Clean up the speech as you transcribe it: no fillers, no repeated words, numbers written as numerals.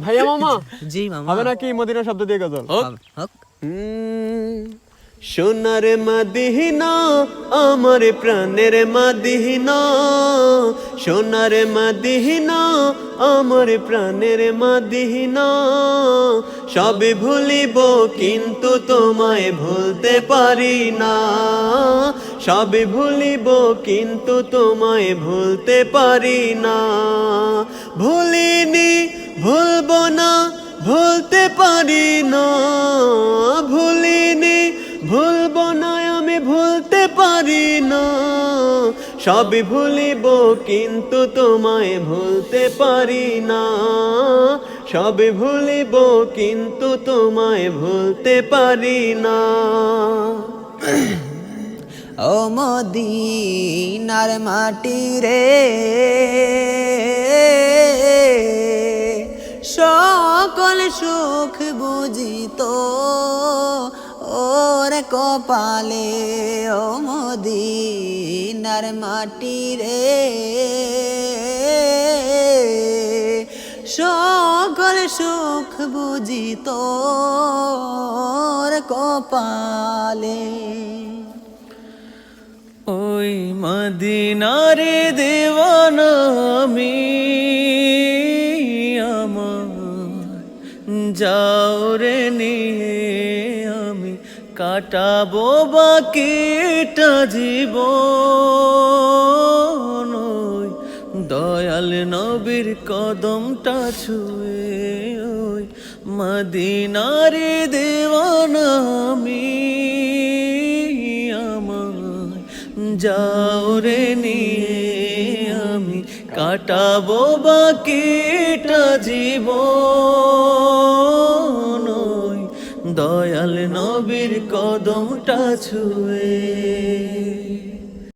ভাইয়া মামা জি মামা হবে নাকি মদিনা শব্দ দিয়ে গজল? হক সোনার মদিনা আমার প্রাণের মদিনা, সোনার মদিনা আমার প্রাণের মদিনা। সবে ভুলিব কিন্তু তোমায় ভুলতে পারি না, সবে ভুলিব কিন্তু তোমায় ভুলতে পারি না। ভুলিনি ভুলবো না ভুলতে পারি না, ভুলিনি ভুলবো না আমি ভুলতে পারি না। সবই ভুলিব কিন্তু তোমায় ভুলতে পারি না, সবই ভুলিব কিন্তু তোমায় ভুলতে পারি না। ও মদিনার মাটি রে, সকল সুখ বুঝিত ওর কপালে। ও মদিনার মাটি রে, সকল সুখ বুঝিত ওর কপালে। ওই মদিনারে দেওয়ানা আমি, আমার যাও রে নিয়ে আমি কাটাবো বাকিটা জীবন। ওই দয়াল নবীর কদমটা ছুঁয়ে, ওই মদিনারে দেওয়ানা আমি, যাও রে নিয়ে আমি কাটাবো বাকিটা জীবন। ওই দয়াল নবীর কদমটা ছুঁয়ে।